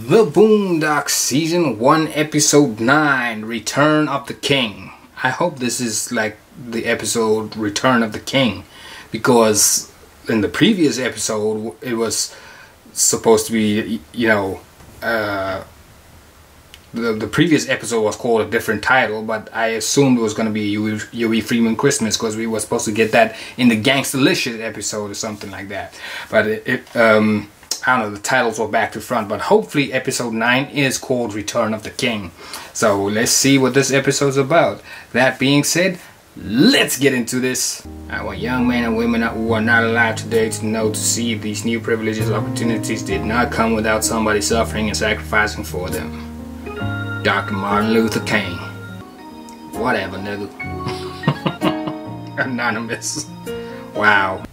The Boondocks Season 1 Episode 9, Return of the King. I hope this is like the episode Return of the King, because in the previous episode it was supposed to be, you know, the previous episode was called a different title, but I assumed it was going to be Huey Freeman Christmas, because we were supposed to get that in the Gangstalicious episode or something like that. But I don't know, the titles were back to front, but hopefully episode 9 is called Return of the King. So let's see what this episode's about. That being said, let's get into this. I want young men and women who are not alive today to know, to see if these new privileges and opportunities did not come without somebody suffering and sacrificing for them. Dr. Martin Luther King. Whatever, nigga. Anonymous. Wow.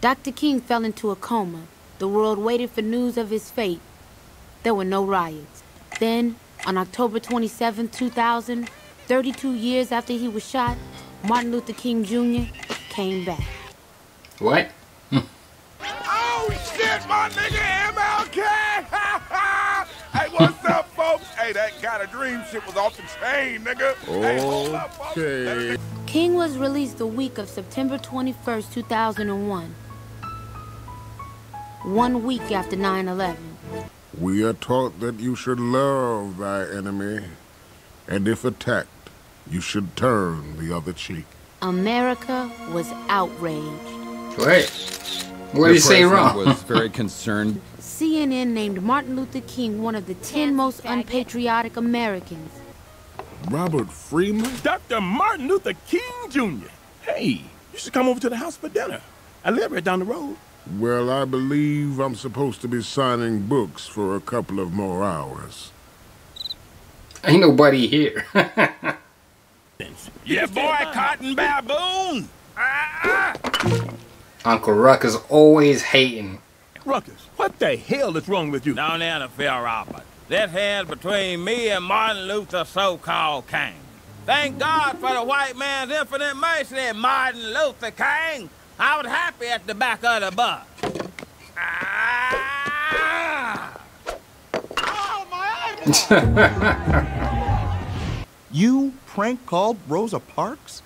Dr. King fell into a coma. The world waited for news of his fate. There were no riots. Then, on October 27, 2000, 32 years after he was shot, Martin Luther King Jr. came back. What? Oh shit, my nigga MLK! Hey, what's up, folks? Hey, that kind of dream shit was off the chain, nigga. Hey, hold up, folks. Okay. King was released the week of September 21st, 2001. 1 week after 9/11. We are taught that you should love thy enemy, and if attacked, you should turn the other cheek. America was outraged. Wait. What did he say wrong? Was very concerned. CNN named Martin Luther King one of the 10 most unpatriotic Americans. Robert Freeman? Dr. Martin Luther King Jr. Hey, you should come over to the house for dinner. I live right down the road. Well, I believe I'm supposed to be signing books for a couple of more hours. Ain't nobody here. Yeah, boy, Cotton Baboon. Uncle Ruck is always hating. Ruckus, what the hell is wrong with you? Don't interfere, Robert. This here's between me and Martin Luther, so-called King. Thank God for the white man's infinite mercy, Martin Luther King. I was happy at the back of the bus. Oh, my You prank called Rosa Parks?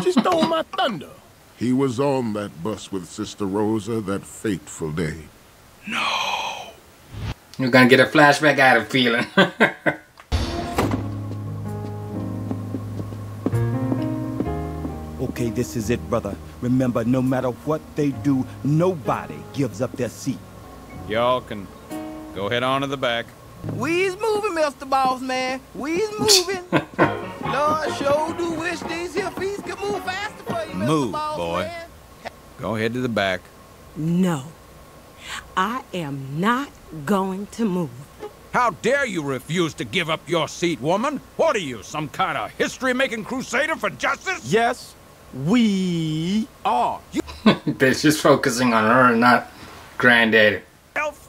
She stole my thunder. He was on that bus with Sister Rosa that fateful day. No. You're gonna get a flashback out of feeling. Okay, this is it, brother. Remember, no matter what they do, nobody gives up their seat. Y'all can go head on to the back. We's moving, Mr. Boss Man. We's moving. Lord, sure do wish these here feet could move faster for you, Mr. Move, Boss boy. Man. Go head to the back. No, I am not going to move. How dare you refuse to give up your seat, woman? What are you, some kind of history-making crusader for justice? Yes, we are. Bitch, just focusing on her and not Granddaddy.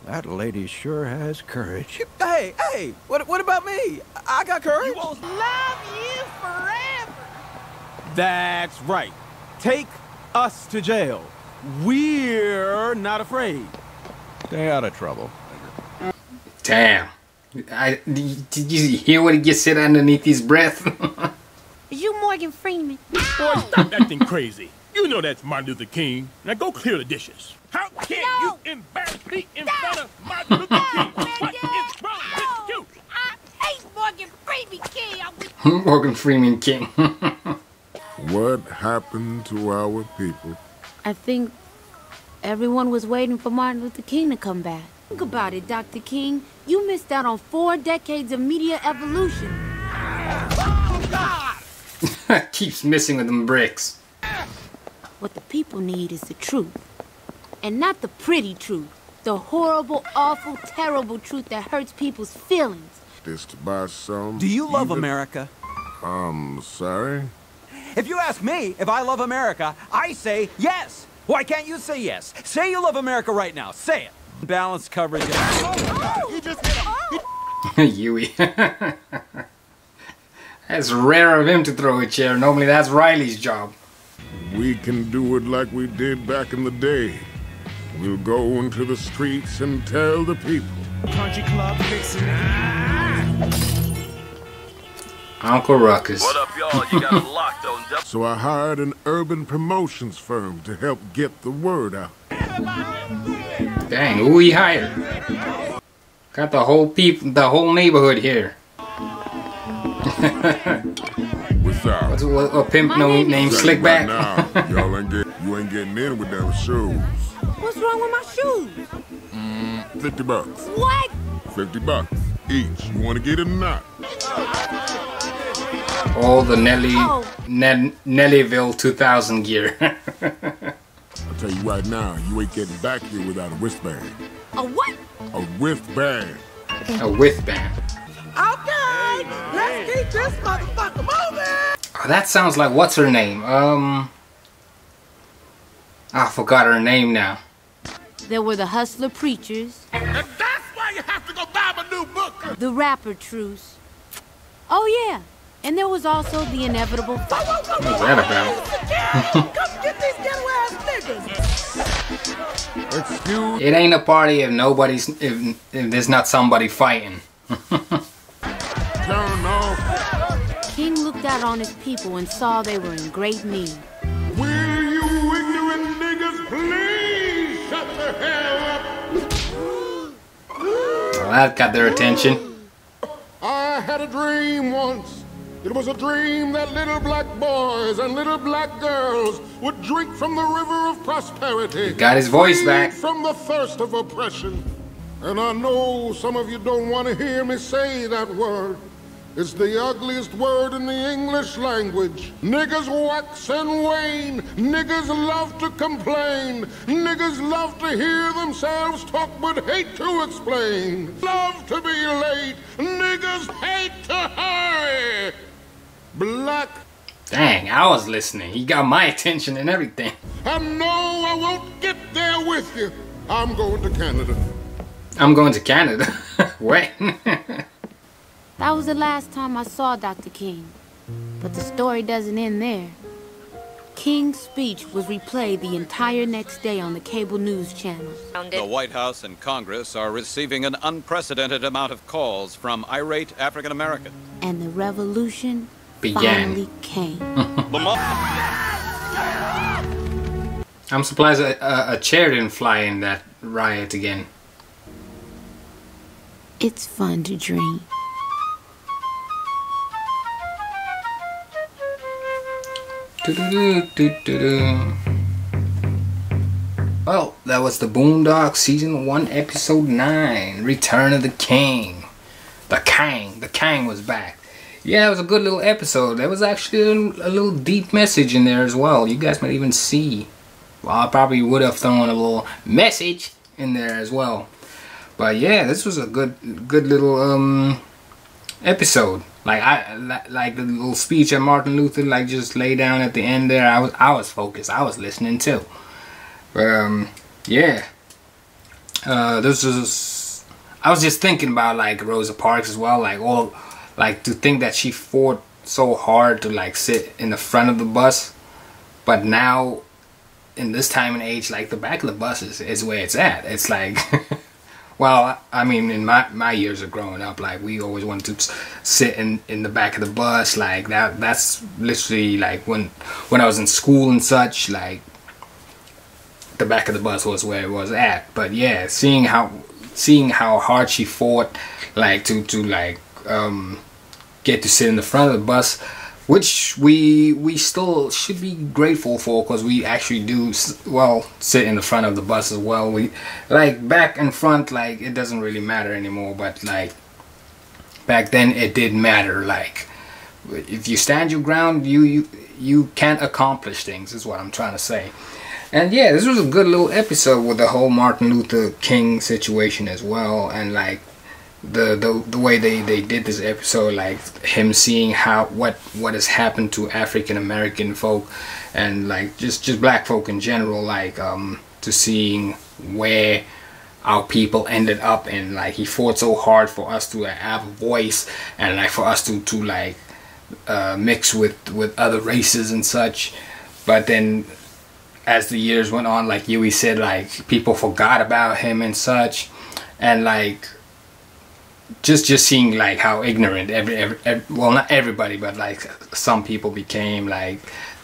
That lady sure has courage. Hey, what about me? I got courage. Love you forever. That's right. Take us to jail. We're not afraid. Stay out of trouble. Damn. Did you hear what he just said underneath his breath? Is you Morgan Freeman? Boy, stop acting crazy. You know that's Martin Luther King. Now go clear the dishes. How can you embarrass me in front of Martin Luther King? What is wrong with you? I hate Morgan Freeman King. Morgan Freeman King. What happened to our people? I think everyone was waiting for Martin Luther King to come back. Think about it, Dr. King. You missed out on 4 decades of media evolution. Oh, God! Keeps missing with them bricks. What the people need is the truth. And not the pretty truth. The horrible, awful, terrible truth that hurts people's feelings. Dissed by some. Do you love even- America? Sorry? If you ask me if I love America, I say yes. Why can't you say yes? Say you love America right now. Say it. Balanced coverage. You just hit him. Huey. That's rare of him to throw a chair. Normally that's Riley's job. We can do it like we did back in the day. We'll go into the streets and tell the people Country club fixing. Uncle Ruckus. What up, y'all? You got it locked on. So I hired an urban promotions firm to help get the word out. Dang, who he hired? Got the whole neighborhood here. What's up? What's a pimp named Slickback? Right now, you ain't getting in with them shoes. What's wrong with my shoes? $50. What? $50 each. You want to get it or not? All the Nellyville 2000 gear. I'll tell you right now, you ain't getting back here without a wristband. A what? A wristband. A wristband. Okay, let's keep this motherfucker moving. Oh, that sounds like what's her name? I forgot her name now. There were the hustler preachers. And that's why you have to go buy a new book. The rapper truce. Oh yeah, and there was also the inevitable fight. What's that about? Come get these ghetto ass niggas. Excuse. It ain't a party if if there's not somebody fighting. Turn off. King looked out on his people and saw they were in great need. Will you ignorant niggas please shut the hell up? Well, that got their attention. I had a dream once. It was a dream that little black boys and little black girls would drink from the river of prosperity. He got his voice back. From the thirst of oppression. And I know some of you don't want to hear me say that word. It's the ugliest word in the English language. Niggas wax and wane. Niggas love to complain. Niggas love to hear themselves talk but hate to explain. Love to be late. Niggas hate to hurry. Black. Dang, I was listening. He got my attention and everything. And no, I won't get there with you. I'm going to Canada. I'm going to Canada. When? That was the last time I saw Dr. King. But the story doesn't end there. King's speech was replayed the entire next day on the cable news channels. The White House and Congress are receiving an unprecedented amount of calls from irate African Americans. And the revolution began. Finally came. I'm surprised a chair didn't fly in that riot again. It's fun to dream. Well, that was the Boondocks Season 1, Episode 9, Return of the King. The Kang was back. Yeah, it was a good little episode. There was actually a little deep message in there as well. You guys might even see. Well, I probably would have thrown a little message in there as well. But yeah, this was a good little episode. Like the little speech that Martin Luther just laid down at the end there. I was focused. I was listening too. Yeah. This was. I was just thinking about Rosa Parks as well. To think that she fought so hard to sit in the front of the bus, but now in this time and age, the back of the bus is where it's at. It's like. Well, I mean, in my years of growing up, we always wanted to sit in the back of the bus, that's literally when I was in school and such, the back of the bus was where it was at. But yeah, seeing how hard she fought, to get to sit in the front of the bus, which we still should be grateful for, because we actually do sit in the front of the bus as well. We back and front, it doesn't really matter anymore, but back then it did matter. If you stand your ground, you can accomplish things, is what I'm trying to say. And yeah, this was a good little episode with the whole Martin Luther King situation as well, and the way they did this episode, him seeing what has happened to African American folk, and just black folk in general, to seeing where our people ended up, and he fought so hard for us to have a voice, and for us to mix with other races and such. But then as the years went on, like Yui said, people forgot about him and such, and just seeing like how ignorant well, not everybody, but like some people became, like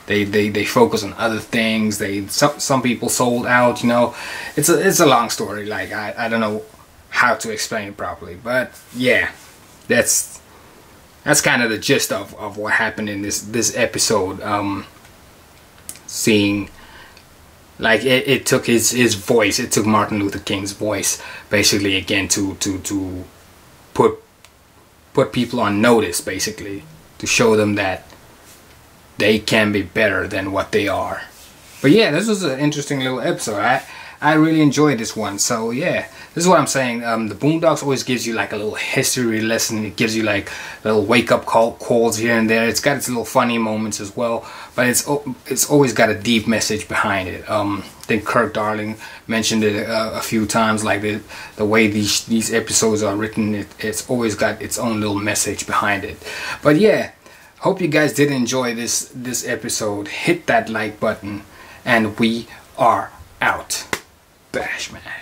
they focus on other things. Some people sold out, you know. It's a long story. Like I don't know how to explain it properly, but yeah, that's kind of the gist of what happened in this episode. Seeing like it took his voice, it took Martin Luther King's voice basically again to put people on notice, basically, to show them that they can be better than what they are. But yeah, this was an interesting little episode. I really enjoyed this one. So yeah, this is what I'm saying. The Boondocks always gives you like a little history lesson. It gives you like little wake-up calls here and there. It's got its little funny moments as well, but it's always got a deep message behind it. I think Kirk Darling mentioned it a few times, like the way these episodes are written. It's always got its own little message behind it. But yeah, hope you guys did enjoy this episode. Hit that like button, and we are out. Bash Mash.